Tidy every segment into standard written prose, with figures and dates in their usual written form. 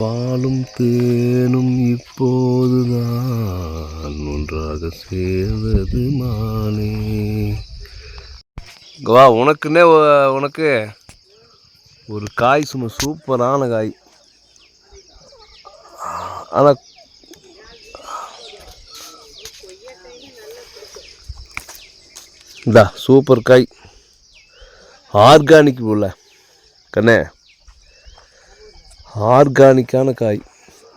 பாலும் தேனும் இப்போதுதான் ஒன்றாக சேர்ந்தது மானே. வா, உனக்குன்னே உனக்கு ஒரு காய் சும்மா சூப்பரான காய். ஆனால் இந்தா சூப்பர் காய், ஆர்கானிக் போல கண்ணே, ஆர்கானிக்கான காய்.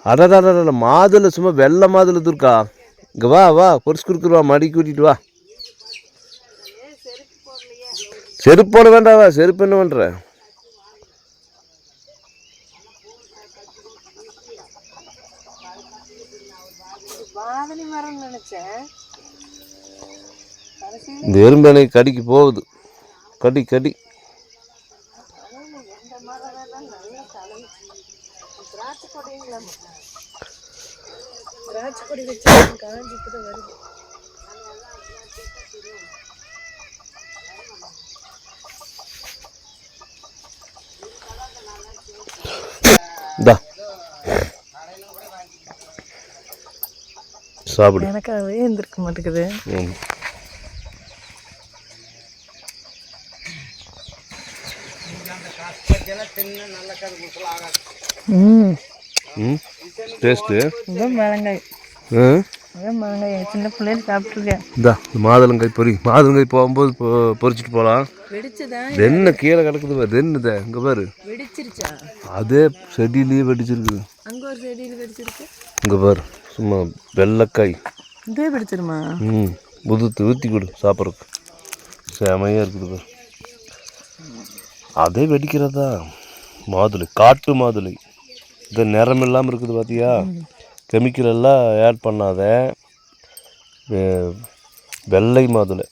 அடடா மாதுளை சும்மா வெள்ளை மாதுளை இருக்கா. இங்கே வா வா பொரிச்சு கொடுக்குறவா, மடி கூட்டிட்டு வா. செருப்பு போட வேண்டாவா, செருப்பு என்ன பண்ணுற? இந்த எறும்பனை கடிக்கு போகுது, கடி கடி. சாப்பிடு. எனக்காகவே இருந்திருக்க மாட்டேங்குது. டேஸ்ட்டு மிளகாய் மிளகாய் சின்ன பிள்ளைங்க சாப்பிட்ருக்கேன். இந்தா மாதுளங்காய் பொறி, மாதுளங்காய் போகும்போது பொறிச்சிட்டு போகலாம். என்ன கீழே கிடக்குது பாரு, என்னது இங்கே பாரு, வெடிச்சிருச்சா? அதே செடியிலேயே வெடிச்சிருக்கு. அங்கே ஒரு செடியில் வெடிச்சிருக்கு. இங்கே பாரு சும்மா வெள்ளைக்காய். இதே வெடிச்சிருமா? புதுத்து ஊற்றி கொடு சாப்பிட்றதுக்கு, செமையாக இருக்குது பாரு. அதே வெடிக்கிறதா மாதுளை, காட்டு மாதுளை. இது நிறம் இல்லாமல் இருக்குது பார்த்தியா, கெமிக்கல் எல்லாம் ஆட் பண்ணாத வெள்ளை மாதுளை.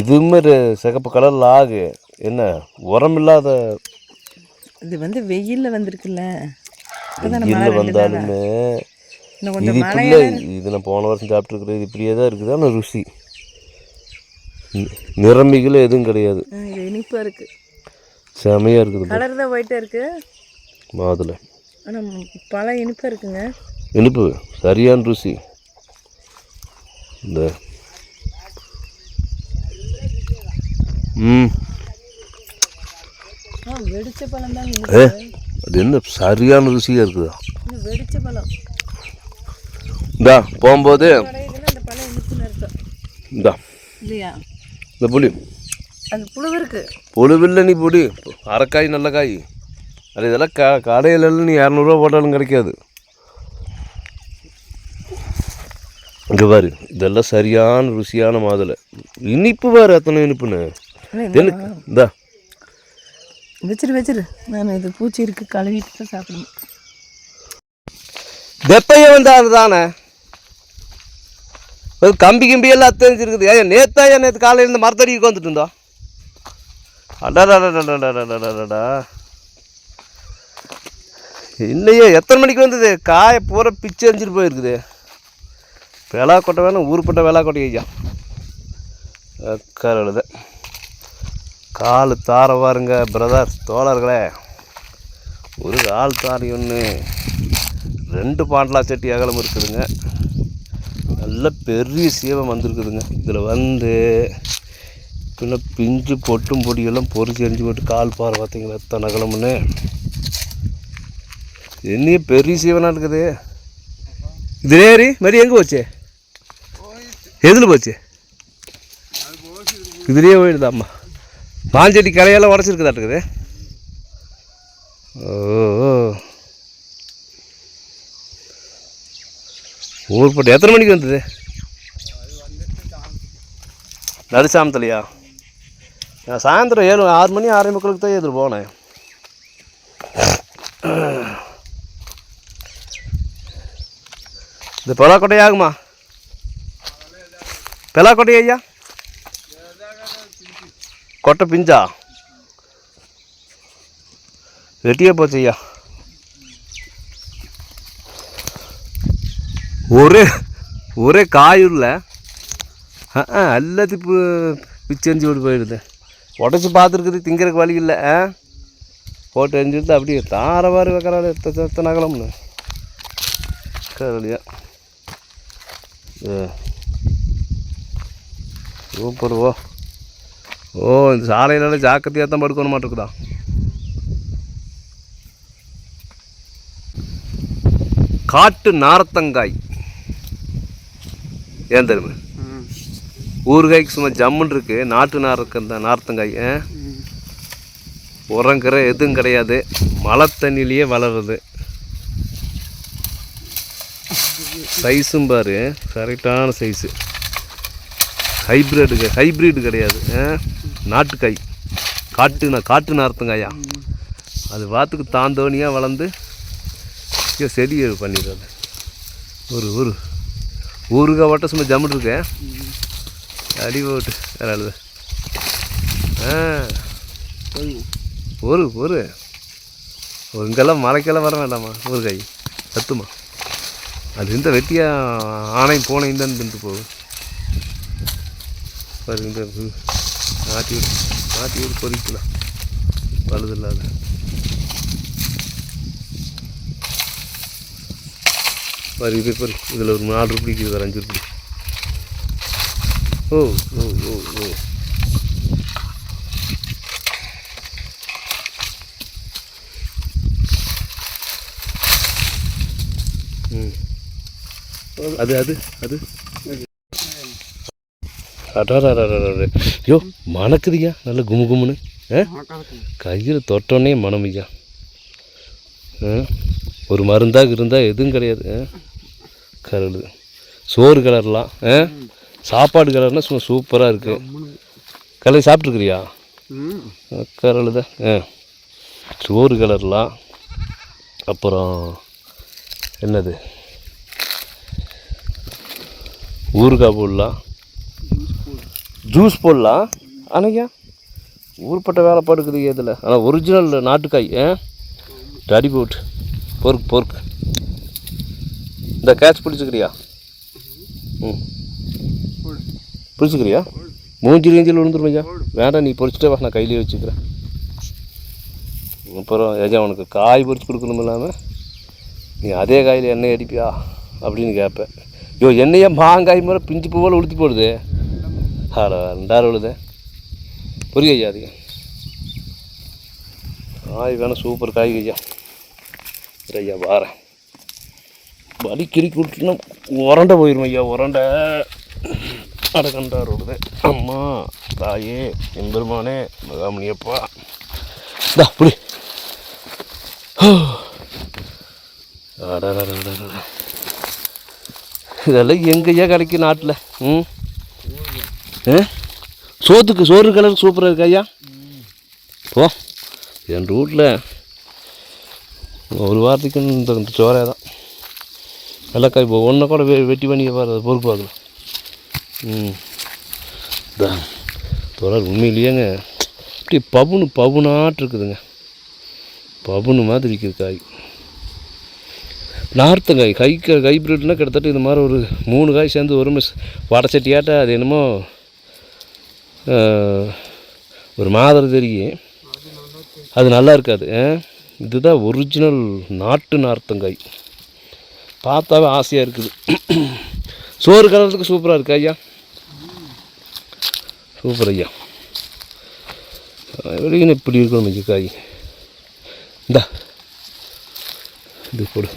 இதுமாரி சிகப்பு கலரில் ஆகு, என்ன உரம் இல்லாத. இது வந்து வெயிலில் வந்திருக்குல்ல, வெயிலில் வந்தாலுமே இது இப்படியே, இது நான் போன வருஷம் சாப்பிட்ருக்குறேன், இது இப்படியே தான் இருக்குது. ஆனால் ருசி நிறமிகள் எதுவும் கிடையாது. இனிப்பாக இருக்குது, செமையாக இருக்குது. கலர் தான் ஒயிட்டாக இருக்குது மாதுளை, ஆனால் பல இனிப்பாக இருக்குங்க. இனிப்பு சரியான ருசி. இந்த வெடிச்ச பழம் தான் அது என்ன சரியான ருசியாக இருக்குதா. வெடிச்ச பழம் இந்தா போகும்போது அந்த பழம் இனிப்புன்னு அர்த்தம். இந்தா இல்லையா, இந்த புளி அது புழுவு இருக்கு. புழுவில்லை நீ புளி, அரைக்காய் நல்ல காய். அது இதெல்லாம் கடையிலெல்லாம் நீ 200 ரூபா போட்டாலும் கிடைக்காது. இங்கே பாரு, இதெல்லாம் சரியான ருசியான மாதுளை. இனிப்பு பாரு, எத்தனை இனிப்புன்னு. எனக்கு இந்தா வச்சிரு, நான் இது பூச்சி இருக்கு, கழுவிட்டு தான் சாப்பிடணும். வெப்பைய வந்தால் தானே கம்பி எல்லாம் தெரிஞ்சிருக்குது. ஏன் நேற்று காலையில் இந்த மரத்தடிக்கு வந்துட்டு இருந்தோம். அடாடாடாடாடாடாடாடா, இல்லையே எத்தனை மணிக்கு வந்தது? காயை பூரா பிச்சு எரிஞ்சிட்டு போயிருக்குது. வெளாக்கொட்டை வேணும், ஊருப்பட்ட வெளாக்கொட்டை ஐயா கருத கால் தார பாருங்க பிரதர் தோழர்களே. ஒரு கால் தாரி ஒன்று 2 பாண்டலா சட்டி அகலம் இருக்குதுங்க. நல்ல பெரிய சீவம் வந்திருக்குதுங்க. இதில் வந்து பின்ன பிஞ்சு பொட்டும் பொடியெல்லாம் பொறிச்சு எரிஞ்சு போட்டு கால் பாறை பார்த்தீங்களா எத்தனை அகலம்னு. என்னையே பெரிய சீவனாக இருக்குது. இதுலேரி மாதிரி எங்கே போச்சு? எதில் போச்சு? இதுலேயே போயிடுதாம்மா. மாஞ்செடி கரையெல்லாம் உடச்சிருக்குதாட்டுக்குது. ஊர்பட்டு எத்தனை மணிக்கு வந்தது? நடுசாமத்துலையா? நான் சாயந்தரம் 6 மணி 6:45 தான் எதிர் போனேன். இந்த பெலாக்கொட்டை ஆகுமா? பெலாக்கொட்டை ஐயா, கொட்டை பிஞ்சா வெட்டியே போச்சு ஐயா. ஒரே காயுள்ள எல்லாத்தையும் பிச்சரிஞ்சு விட்டு போயிடுது. உடச்சி பார்த்துருக்குது, திங்கிறதுக்கு வழி இல்லை. போட்டு எரிஞ்சுட்டு அப்படியே தாரவாறு வைக்கிறாள் எத்தனை அகலம்னு கரலியா சூப்பர் ஓ இந்த சாலையில ஜாக்கிரதையாக தான் படுக்கணும் மாட்டிருக்குதா காட்டு நார்த்தங்காய் ஏன் தெரியுமா ஊறுகாய்க்கு சும்மா ஜம்முன்னு இருக்கு நாட்டு நார்த்தங்காய் உரங்கிற எதுவும் கிடையாது மழை தண்ணியிலேயே வளருது சைஸும் பாரு கரெக்டான சைஸு ஹைப்ரிடு கிடையாது நாட்டுக்காய் காட்டு நார்த்தங்காயா அது வாத்துக்கு தாந்தோனியாக வளர்ந்து செடி பண்ணிடுறது ஒரு ஊறுகாய் வட்டம் சும்மா ஜம்முன்னு இருக்கேன் அடி போட்டு வேறு ஒரு இங்கெல்லாம் மலைக்கெல்லாம் வர வேண்டாமா ஊறுகாய் சத்துமா அது இந்த வெட்டியாக ஆனை போனை தான் தின்ட்டு போகும் பாரு இந்த மாற்றி விடு பொறிக்கலாம் பழுது இல்லாத பாரு இது பாரு இதில் ஒரு 4 ரூபாய்க்கு இது 5 ரூபாய் ஓ அது ஐயோ மணக்குதுயா நல்ல குமுன்னு கையில் தொட்டோன்னே மணமையா ஒரு மருந்தாக இருந்தால் எதுவும் கிடையாது கரடு சோறு கலர்லாம் சாப்பாடு கலர்னால் சும்மா சூப்பராக இருக்குது கலர் சாப்பிட்ருக்குறியா கரடு தான் சோறு கலர்லாம் அப்புறம் என்னது ஊறுகாய் போடலாம் ஜூஸ் போடலாம் அன்னைக்கா ஊர்பட்ட வேலைப்பாடு இருக்குது இதில் ஆனால் ஒரிஜினல் நாட்டுக்காய் டடி போட்டு பொறுக்கு இந்த கேட்ச் பிடிச்சிக்கிறியா பிடிச்சிக்கிறியா மூஞ்சில் விழுந்துருமையா வேண்டாம் நீ பொறிச்சிட்டே வா நான் கையிலே வச்சுக்கிறேன் அப்புறம் ஏஜா உனக்கு காய் பொறிச்சு கொடுக்கணும் இல்லாமல் நீ அதே காயில் எண்ணெய் அடிப்பியா அப்படின்னு கேட்பேன் ஐயோ எண்ணெயே மாங்காய் முறை பிஞ்சு போல் உளுத்தி போடுது ஹலோ 2000 விழுது பொரிய ஐயா அதிகம் காய் வேணால் சூப்பர் காய் ஐயா ஐயா வாரேன் வலி கிறுக்கி விட்டுனா உரண்டை போயிடும் ஐயா உரண்டை அடக்கண்டார் விடுது அம்மா தாயே எம்பெருமானே மகாமணியப்பா இந்தா புடி இதெல்லாம் எங்கேயா கிடைக்கும் நாட்டில் சோறு கலர் சூப்பராக இருக்கு ஐயா போ என் வீட்டில் ஒரு வாரத்துக்கு இந்த சோறே தான் வெள்ளைக்காய் இப்போ ஒன்றை கூட வெட்டி பண்ணி பாரு பொறுப்பு பார்க்கலாம் தொடர் உண்மையிலேயேங்க இப்படி பவுனாட்டு இருக்குதுங்க பவுனு மாதிரி இருக்குது காய் நார்த்தங்காய் ஹைப்ரிட்னா கிட்டத்தட்ட இது மாதிரி ஒரு 3 காய் சேர்ந்து ஒரு வடை சட்டியாட்ட அது என்னமோ ஒரு மாதிரி தெரியும் அது நல்லா இருக்காது இதுதான் ஒரிஜினல் நார்த்தங்காய் பார்த்தாவே ஆசையாக இருக்குது சோறு கலர்றதுக்கு சூப்பராக இருக்கு ஐயா சூப்பர் ஐயா வெளியே இப்படி இருக்கணும் ஐயா காய் இந்தா இது போடு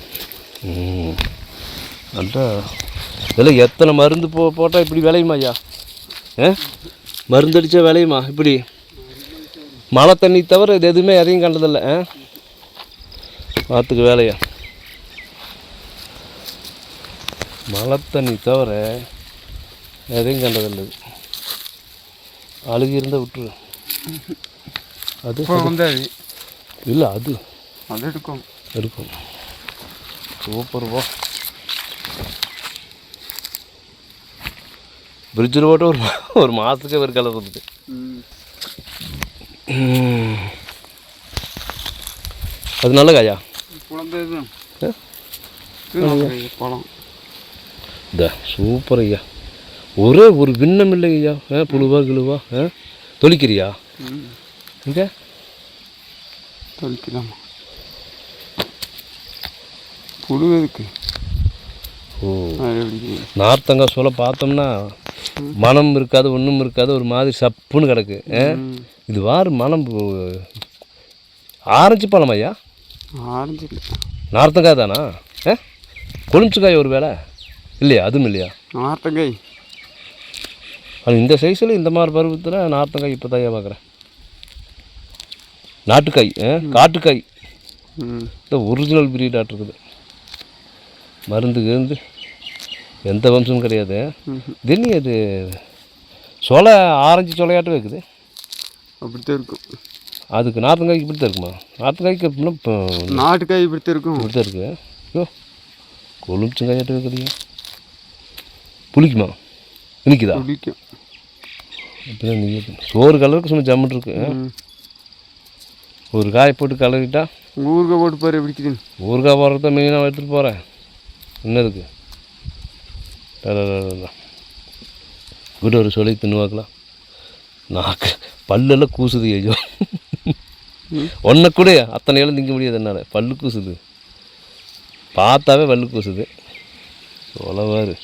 நல்லா இதெல்லாம் எத்தனை மருந்து போட்டால் இப்படி விளையுமா ஐயா மருந்து அடித்தா விளையுமா இப்படி மழை தண்ணி தவிர இது எதுவுமே எதையும் கண்டதில்லை பார்த்துக்கு வேலையா மழை தண்ணி தவிர எதையும் கண்டதில்லை அழுகி இருந்தால் விட்டுரு அது இல்லை அது எடுக்கும் சூப்பர்வா பிரிட்ஜில் போட்டு ஒரு மாதத்துக்கு ஒரு கலர் இருக்குது அது நல்ல காயா சூப்பர் ஐயா ஒரே ஒரு விண்ணம் இல்லை ஐயா புழுவா கிழுவா தொளிக்கிறியா இங்கே தொளிக்கலாமா புழு இருக்கு. ஓ நார்த்தங்காய் சோளை பார்த்தோம்னா மனம் இருக்காது, ஒன்றும் இருக்காது, ஒரு மாதிரி சப்புன்னு கிடக்கு. இது வாரு மனம் ஆரஞ்சு பழம் ஐயா? ஆரஞ்சு இல்லை, நார்த்தங்காய் தானா? கொழுமிச்சக்காய் ஒரு வேளை இல்லையா? அதுவும் இல்லையா? நார்த்தங்காய். அது இந்த சைஸில் இந்த மாதிரி பருவத்தில் நார்த்தங்காய் இப்போ தான் பார்க்குறேன். நாட்டுக்காய், காட்டுக்காய், இந்த ஒரிஜினல் பிரீடாக இருக்குது. மருந்துக்கு இருந்து எந்த வம்சமும் கிடையாது. திடீர்னு அது சோளை ஆரஞ்சு சோளையாட்டம் இருக்குது. அப்படித்தான் இருக்கும். அதுக்கு நார்த்தங்காய்க்கு இப்படி தான் இருக்குமா? நார்த்தங்காய்க்கு அப்படின்னா இப்போ நாட்டுக்காய் இப்படித்தான் இருக்கும். இப்படி தான் இருக்குது. ஐயோ கொழுமிச்சங்காயாட்டம் இருக்குதுங்க. புளிக்குமா? இனிக்குதா? பிடிக்கும். அப்படிதான் நீங்கள் சோறு கலருக்கு சும்மா ஜம்முன்னு இருக்கு. ஒரு காய் போட்டு கலரிட்டா ஊறுகாய் போட்டு பாரு எப்படி இருக்குதுன்னு. ஊறுகாய் போடுறத மெயினாக எடுத்துகிட்டு போகிறேன். என்னதுக்கு வீடு ஒரு சொல்லி தின்னுவாக்கலாம். நாக்கு பல்லெல்லாம் கூசுது. ஐயோ ஒன்றை கூட அத்தனை எல்லாம் திங்க முடியாது என்னால். பல்லு கூசுது, பார்த்தாவே பல்லு கூசுது. சொல்லவாரு.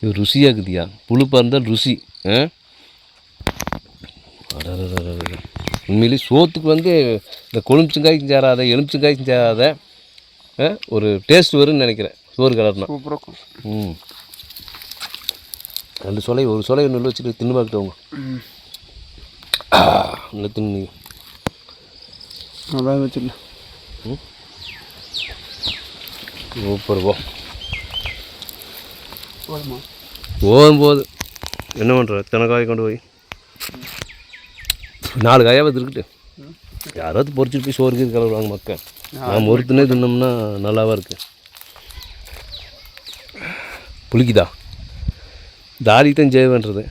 இது ருசியாக இருக்குதியா? புழுப்பாக இருந்தால் ருசி. உண்மையிலே சோத்துக்கு வந்து இந்த கொழுமிச்சங்காய்க்கும் சேராத, எலுமிச்சங்காய்க்கும் சேராத ஒரு டேஸ்ட் வரும்னு நினைக்கிறேன் சோறு கலர்னா. சூப்பராக இருக்கும். ரெண்டு சொலை, ஒரு சொலை ஒன்று வச்சுட்டு தின்னு பார்த்துட்டவங்க. நல்லா தின்னு அதான் வச்சுடலாம். சூப்பர். போதுமா? போகும்போது என்ன பண்ணுற? எத்தனை காய் கொண்டு போய் 4 காயாவது இருக்குட்டு. யாராவது பொறிச்சிட்டு போய் சோறுக்கு கலருவாங்க மக்கள். நாம் ஒருத்தனே தின்னோம்னா நல்லாவா இருக்கு. புளிக்குதா? தாடி தான் ஜெய பண்ணுறது.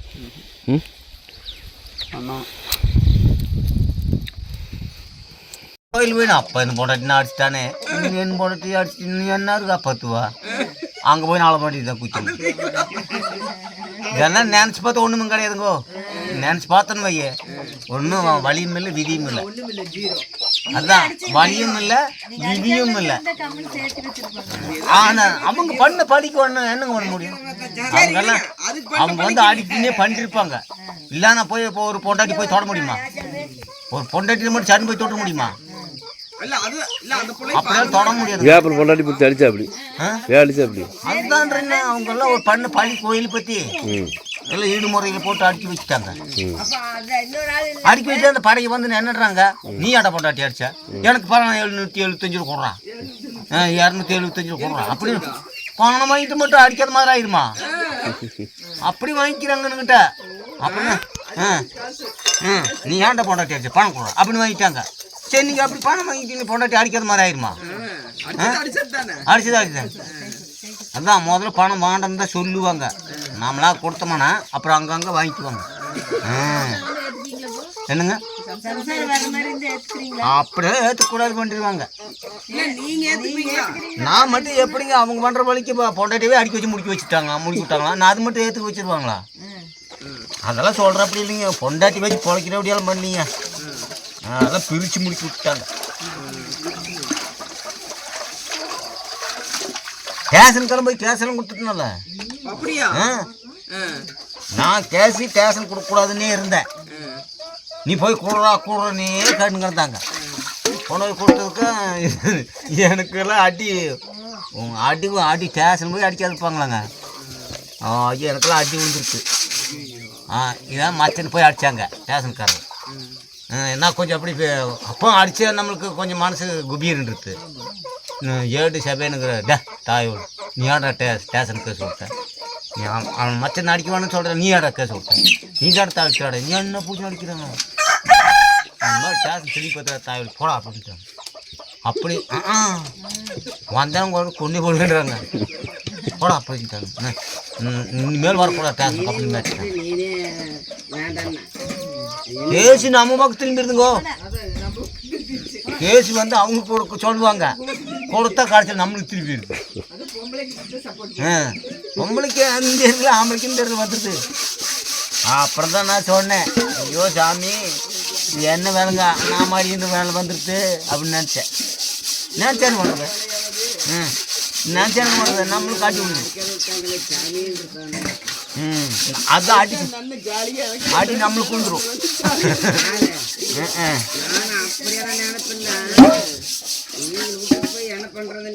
கோயில் வேணும். அப்போ என்ன பொண்டாட்டினா அடிச்சிட்டானே, என்ன பொண்டாட்டி அடிச்சு என்ன இருக்கா 10 ரூபா. அங்கே போய் 4 மாட்டி தான் குச்சி. இதெல்லாம் நினச்சி பார்த்தா ஒன்றுமே கிடையாதுங்கோ. நினச்சி பார்த்தோன்னு வைய ஒன்றும் வழியும் இல்லை, விதியும் இல்லை. அதுதான் வழியும் இல்லை, விதியும் இல்லை. ஆனால் அவங்க பண்ண படிக்க ஒன்று என்னங்க பண்ண முடியும்? அவங்கெல்லாம் அவங்க வந்து அடிக்கினே பண்ணிருப்பாங்க. இல்லைன்னா போய் இப்போ ஒரு பொண்டாட்டி போய் தொட முடியுமா? ஒரு பொண்டாட்டி மட்டும் சன் போய் தொட முடியுமா? அப்படியே தொட முடியாது. அப்புறம் பொண்டாட்டி பற்றி அடிச்சா அப்படி அடிச்சா அப்படி அதுதான் அவங்க எல்லாம் ஒரு பண்ண பழி கோயில் பற்றி எல்லாம் ஈடுமுறையில் போட்டு அடிச்சு வச்சுட்டாங்க. அடிக்க வச்சு அந்த படையை வந்து என்னடுறாங்க, நீ ஆட்ட பொண்டாட்டி அடிச்சா எனக்கு பணம் 775 கொடுறான், 275 கொடுறான். அப்படி பணம் வாங்கிட்டு மட்டும் அடிக்காத மாதிரி ஆயிருமா? அப்படி வாங்கிக்கிறாங்கன்னுகிட்ட. அப்படின்னா நீ ஏன்டா பொண்டாட்டி அடிச்சா பணம் கொடுறான் அப்படின்னு வாங்கிட்டாங்க. சரி, நீங்கள் அப்படி பணம் வாங்கிட்டீங்க, பொண்டாட்டி அடிக்காத மாதிரி ஆயிருமா? அடிச்சுதான் அடிச்சுதான். அதுதான் முதல்ல பணம் வாண்டன்னு தான் சொல்லுவாங்க. நாமளா கொடுத்தோம்னா அப்புறம் அங்கங்கே வாங்கிக்குவாங்க. என்னங்க அப்படியே ஏற்றுக்கூடாது பண்ணிடுவாங்க. நான் மட்டும் எப்படிங்க அவங்க பண்ணுற வழிக்கு பொண்டாட்டியே அடிக்க வச்சு முடிக்க விட்டாங்களா? நான் அது மட்டும் ஏற்றுக்க வச்சுருவாங்களா? அதெல்லாம் சொல்கிற அப்படி இல்லைங்க. பொண்டாட்டி வச்சு பொழைக்கிற அப்படியெல்லாம் பண்ணீங்க. அதெல்லாம் பிரித்து முடிச்சு விட்டாங்க. ஸ்டேஷனுக்கெல்லாம் போய் கேஸெல்லாம் கொடுத்துட்டனால அப்படியா? நான் ஸ்டேஷன் கொடுக்கக்கூடாதுன்னே இருந்தேன். நீ போய் கூடுறனே கேட்டுன்னு கிடந்தாங்க. கொண்டு போய் கொடுத்ததுக்கு எனக்கெல்லாம் அடி ஸ்டேஷன் போய் அடிக்காது இருப்பாங்களாங்க. எனக்கெல்லாம் அடி விழுந்துருக்கு. இதான் மச்சன் போய் அடித்தாங்க ஸ்டேஷனுக்காரங்க. என்ன கொஞ்சம் அப்படி அப்போ அடித்தா நம்மளுக்கு கொஞ்சம் மனசு குபீர்ன்றது. ஏடு சபைனுங்கிற தாயோடு நீ ஆடா ஸ்டேஷன் கேஸ் விட்டேன். நீ அவன் மச்சன் அடிக்குவான்னு சொல்கிறேன், நீ ஆடா கேஸ் விட்டேன். நீ தான் அடிச்சாட, நீ என்ன பூச்சி அடிக்கிறாங்க? அந்த மாதிரி ஸ்டேஷன் திரும்பி பார்த்தா தாயோடு போடா அப்படின்ட்டாங்க. அப்படி வந்தவங்க கொண்டு போடுறாங்க, போடா அப்படின்ட்டாங்க. இனிமேல் வரக்கூடாது ஸ்டேஷன் அப்படின்னு மேட்ச் கேஸு நம்ம பக்கம் திரும்பி இருந்துங்கோ. கேஸு வந்து அவங்க கொடுக்க சொல்லுவாங்க, கொடுத்தா கடைசியில் நம்மளுக்கு திரும்பி இருக்கு. பொம்பளைக்கு அந்த இடத்துல ஆம்பளைக்கு இந்த இடத்துல வந்துடுது. அப்புறம் தான் நான் சொன்னேன், ஐயோ சாமி இது என்ன வேலைங்க, நான் மாதிரி வேலை வந்துடுது அப்படின்னு நினச்சேன். நினச்சேன்னு பண்ணுறது நினச்சேன்னு பண்ணுறது நம்மளும் காட்டி விடுது. அதுதான் ஆட்டி நம்மளுக்கு வந்துடும். என்ன பண்றதுன்னு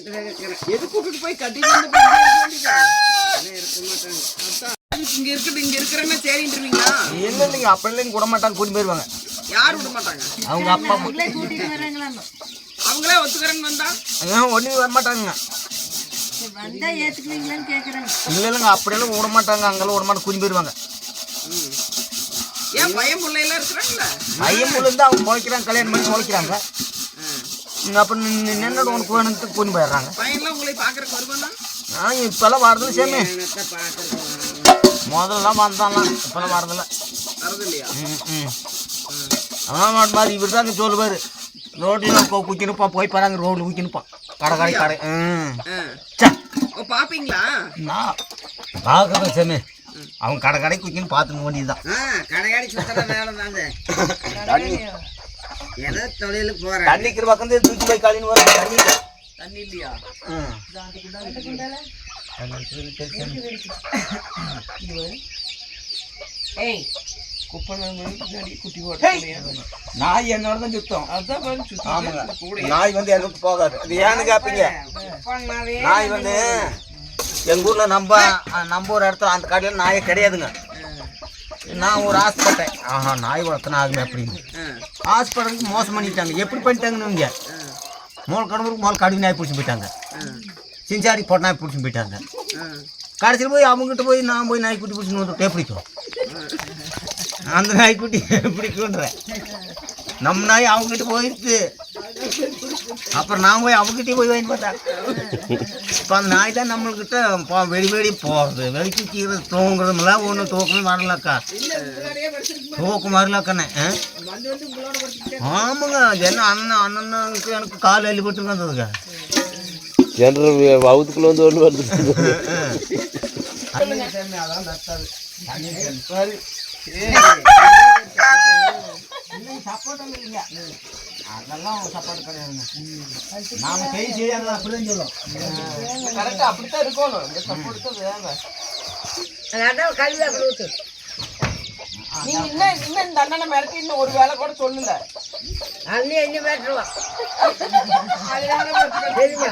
எது கூட்டிட்டு போய் கட்டிட்டு இங்க இருக்குது இங்க இருக்கிறன்னா சரின்றீங்களா? இல்லை இல்லைங்க, அப்படி இல்லைங்க, விட மாட்டாங்க, கூட்டி போயிடுவாங்க. யார் விட மாட்டாங்க? அவங்க அப்பா கூட்டிட்டு வராங்களாம். அவங்களே ஒத்துக்கிறேன்னு வந்தா ஒன்றும் வர மாட்டாங்க. வந்தா ஏத்துக்குவீங்களான்னு கேக்குறாங்க. இல்லை இல்லைங்க, அப்படியெல்லாம் விட மாட்டாங்க, அங்கெல்லாம் விட மாட்டாங்க, கூட்டி போயிடுவாங்க. ஏன் பையன் பிள்ளையெல்லாம் இருக்கிறாங்களா? ஐயன் இருந்து அவங்க முளைக்கிறாங்க, கல்யாணம் பண்ணி முளைக்கிறாங்க. அப்புறம் நின்னோட உனக்கு வேணும்னு கூட்டி போயிடுறாங்க. பையன்லாம் உங்களை பாக்குறதுக்கு வருவானா? நான் இப்போல்லாம் வரதில்லை சேமி, முதல்லாம் வந்தாலாம், இப்போல்லாம் வரதில்லை. வரது இல்லையா? ஆனால் மாதிரி இவர் தாங்க சொல்லுவார், ரோட்டில் குச்சினுப்பான், போய் பாருங்க ரோட்டில் குச்சினுப்பான், கடை கடை. ஓ பாப்பீங்களா? நான் பார்க்குறேன் சேமி, அவங்க கடை கடை குச்சின்னு பார்த்துக்க வேண்டியதுதான். கடையாடி சுத்தர வேலை தாங்க. ஏதோ தொழிலுக்கு போறேன். தண்ணிக்கிற பக்கம் தூக்கி போய் காலின்னு வரும். தண்ணி இல்லையா? ஏய் குட்டி போட்டு நாய் என்னோட தான் சுத்தம். அதான் பாரு சுத்தம். ஆமாங்க, நாய் வந்து எனக்கு போகாது. அது ஏன்னு கேட்பீங்க, நாய் வந்து எங்கள் ஊரில் நம்ம ஒரு இடத்துல அந்த கடையில் நாயே கிடையாதுங்க. நான் ஒரு ஆசைப்பட்டேன், நாய் வளர்த்தனா ஆகுமே அப்படின்னு. ஹாஸ்பிட்டலுக்கு மோசம் பண்ணிட்டாங்க. எப்படி பண்ணிட்டாங்கன்னு இங்கே மூணு கடுகு நாய் பிடிச்சி போயிட்டாங்க, சிஞ்சாடி போட்ட நாய் பிடிச்சி போயிட்டாங்க. கடைசியில் போய் அவங்ககிட்ட போய் நான் போய் நாய்க்குட்டி பிடிச்சின்னு வந்துட்டு பிடிக்கும். அந்த நாய்க்குட்டி பிடிக்குன்றேன், நம்ம நாய் அவங்ககிட்ட போயிடுச்சு. அப்புறம் நான் போய் அவங்ககிட்டயே போய் வாங்கி பார்த்தேன். இப்போ அந்த நாய் தான் நம்மள்கிட்ட வெடி போகிறது, வெடிச்சு கீரை தூங்குறதுமெல்லாம் ஒன்றும் தூக்கமே வரலக்கா, தூக்கம் வரலக்கண்ணே. ஆமாங்க, என்ன அண்ணனுக்கு எனக்கு கால் அள்ளிப்பட்டு வந்ததுங்க. வவுத்துக்குள்ள வந்து ஒன்று வருது. அதெல்லாம் நட்டாது சப்போர்ட் இல்லைங்க, அதெல்லாம் சப்போர்ட் கிடையாதுங்க. நாம செய்யாது அப்படிதான் சொல்லுவோம். கரெக்டா அப்படித்தான் இருக்கணும். இந்த சப்போர்ட் தான் வேங்க. அதான் கல்வி அப்படி ஊத்து. நீங்க இன்னும் இந்த அண்ணனை மிரட்டி இன்னும் ஒரு வேலை கூட சொல்லல. அண்ணன் என்ன பேசுவான் தெரியுமா?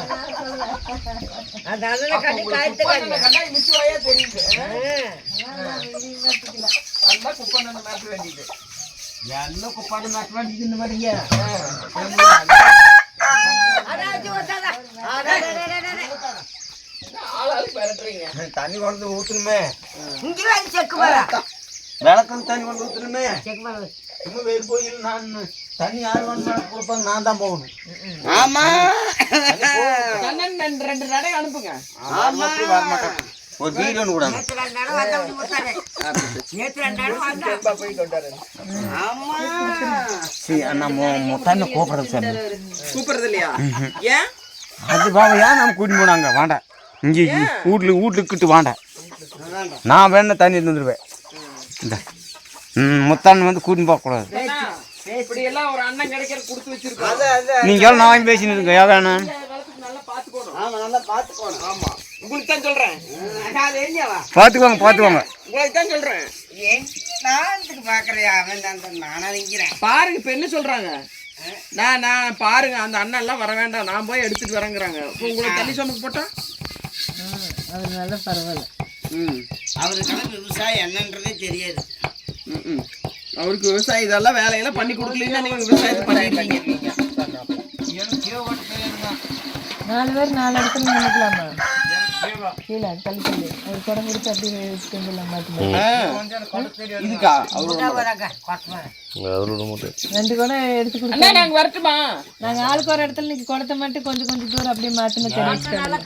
அந்த அண்ணனை கட்டி காய்த்து கண்டா மிச்சுவாயா தெரியுது. அதுதான் குப்பண்ணனை மிரட்ட வேண்டியது. எல்லாம் குப்பாடு மாட்ட வேண்டியது இந்த மாதிரிங்க. ஆளாளு மிரட்டுறீங்க. தண்ணி கொண்டு ஊற்றணுமே, செக்கு மேல விளக்கம் தண்ணி கொண்டு ஊற்றணுமே. செக்கு மேல சும்மா வெயில் போயில் நான் தண்ணி யார் வந்து கொடுப்பாங்க, நான் தான் போகணும். ஆமா, கண்ணன் ரெண்டு நடை அனுப்புங்க. வரமாட்டேன், ஒரு வீடு ஒன்று கூட. தண்ணி கூப்பிடுறது சார், கூப்பிடுறது இல்லையா? ஏன் அது பாவம் ஏன் நம்ம கூட்டின்னு போனாங்க வேண்டாம், இங்கே வீட்டுக்கிட்டு வேண்டாம், நான் வேணா தண்ணி தந்துடுவேன். இந்த முத்தாண்ணன் வந்து கூட்டின்னு போகக்கூடாது. இப்படி எல்லாம் ஒரு அண்ணன் கிடைக்கிற கொடுத்து வச்சிருக்கோம். நீங்கள் நான் வாங்கி பேசின்னு இருக்கேன், ஏன் வேணும்? நல்லா பாத்துக்கணும். ஆமா, நல்லா பாத்துக்கணும். ஆமா, உங்களுக்கு தான் சொல்றேன். பார்த்துக்கோங்க உங்களுக்கு தான் சொல்றேன். பாருங்க, இப்ப என்ன சொல்றாங்க, நான் பாருங்க அந்த அண்ணன் எல்லாம் வர வேண்டாம், நான் போய் எடுத்துட்டு வரேங்கிறாங்க. இப்போ உங்களுக்கு தண்ணி சுமக்கு போட்டா அதனால பரவாயில்ல. அவருக்கு விவசாயம் என்னன்றதே தெரியாது. அவருக்கு விவசாயம் இதெல்லாம் வேலையெல்லாம் பண்ணி கொடுக்கலன்னா நீங்க விவசாயத்தை பண்ணிருக்கீங்க. 4 பேர் 4 இடத்துல நின்றுக்கலாமா? கீழே தள்ளி தள்ளி அது குடம் கொடுத்து அப்படியே வச்சுட்டு வந்துடலாம். இதுக்கா அவரோட மட்டும் 2 குடம் எடுத்து கொடுத்து அண்ணா நாங்க வரட்டுமா? நாங்க ஆளுக்கு ஒரு இடத்துல இன்னைக்கு குடத்தை மட்டும் கொஞ்சம் கொஞ்சம் தூரம் அப்படியே மாத்தின தெரிவிச்சுட்டாங்க.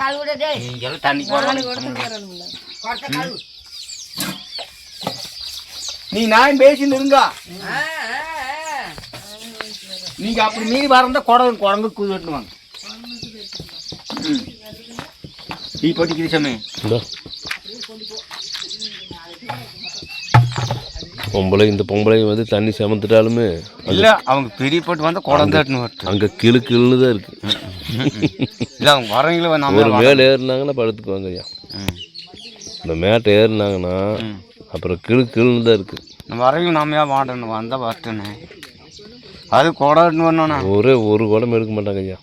தண்ணி நீ நான் பேசின்னு இருங்க. நீங்க அப்படி மீறி வரந்தா குரங்கு கூது வெட்டுவாங்க. டீ போட்டிக்குது சாமி. இந்த பொம்பளை வந்து தண்ணி சமந்துட்டாலுமே இல்லை அவங்க பெரிய போட்டு வந்து குழந்தாட்டுன்னு வரட்டு அங்கே கிளுன்னு தான் இருக்குது. இல்லை அவங்க வரவங்கள நம்ம ஒரு மேலே ஏறினாங்கன்னா படுத்துக்குவாங்க ஐயா. இந்த மேட்டை ஏறினாங்கன்னா அப்புறம் கிளுன்னு தான் இருக்குது. நம்ம வரவங்க நம்ம வாடணும் வந்தால் வரட்டுன்னு அது குடம்னு வரணும்ண்ணா ஒரு குடம் எடுக்க மாட்டாங்க ஐயா.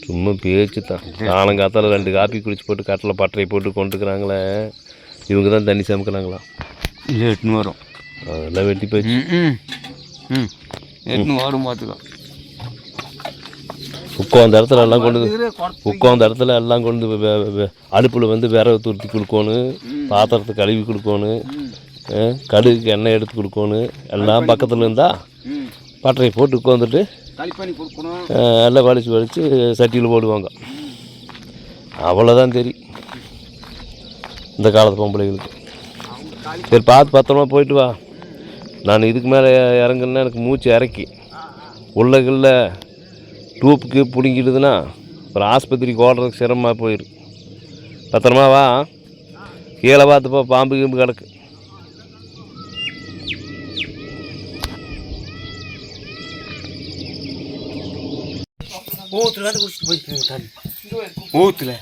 சும்மா பேச்சு தான். காலங்காத்தால 2 காப்பி குடிச்சு போட்டு கட்டில் பட்டறை போட்டு கொண்டுக்கிறாங்களே, இவங்க தான் தண்ணி சமைக்கிறாங்களா? இல்லை எட்டுன்னு வரும், அதெல்லாம் வெட்டி போச்சு. எட்டுன்னு வரும் பார்த்துக்கோ. உட்காந்த இடத்துல எல்லாம் கொண்டு அடுப்பில் வந்து விறகு துருத்தி கொடுக்கணும், பாத்திரத்தை கழுவி கொடுக்கணும், கடுகுக்கு எண்ணெய் எடுத்து கொடுக்கணும். எல்லாம் பக்கத்தில் இருந்தால் பட்டறை போட்டு உட்காந்துட்டு களிப்பாணி கொடுக்கணும், எல்லாம் வலிச்சு சட்டியில் போடுவாங்க. அவ்வளோதான் தெரியும் இந்த காலத்து பொம்பளைகளுக்கு. சரி பார்த்து பத்திரமா போயிட்டு வா. நான் இதுக்கு மேலே இறங்குன்னா எனக்கு மூச்சு இறக்கி உள்ளகில்ல டூப்புக்கு பிடிங்கிடுதுன்னா அப்புறம் ஆஸ்பத்திரிக்கு ஓடுறதுக்கு சிரமமாக போயிடும். பத்திரமா வா. கீழே பார்த்துப்போ பாம்பு கீம்பு கிடக்கு. ஊற்றுல வந்து குடிச்சிட்டு போயிட்டு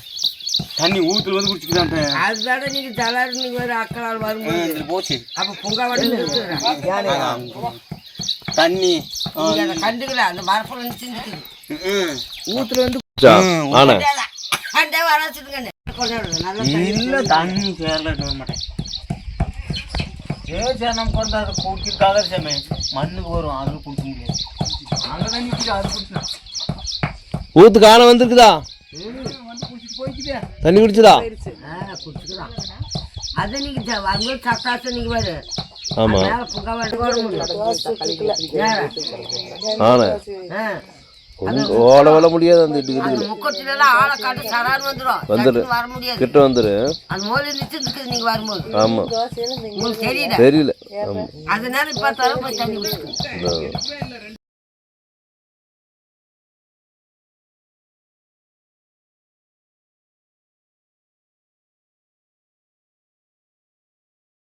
தண்ணி ஊற்றுல வந்து குடிச்சிட்டு அதுதானே நீங்கள் தலாறு நீங்கள் வேறு அக்களால் வரும்போது போச்சு. அப்போ பொங்கா வட்டி தண்ணி அதை கண்டுக்கல அந்த மரப்பில் நிறுத்திருக்குது ஊத்துல வந்து ஆனா அண்டே வராச்சுதுங்கண்ணே நல்லா இல்லை தண்ணி சேரலட்டு வர மாட்டேன். சரி நம்ம கொண்டு அதை குடிச்சிருக்காக சாமி மண்ணுக்கு வரும், அதில் குடிக்க முடியாது. அங்கே தண்ணி குடிச்சு அது குடிச்சினா ஊத்து காண வந்திருக்குதா? தண்ணி குடிச்சுதா? குடிச்சுக்கிறான். அதை நீங்கள் வரும்போது சத்தாசம் நீங்கள் வேறு ஆமாம். பொங்கா வட்டி வர முடியும். ஆனா ஓட விட முடியாது. அந்த இட்டுக்கு முக்கட்டிலாம் ஆளை காட்டு சரான்னு வந்துடும், வர முடியாது. கிட்ட வந்துரு. அந்த மோலி நிறுத்தி நீங்க வரும்போது ஆமா உங்களுக்கு தெரியல. தெரியல. ஆமா அதனால இப்ப தர போய் தண்ணி குடிச்சுக்கணும்.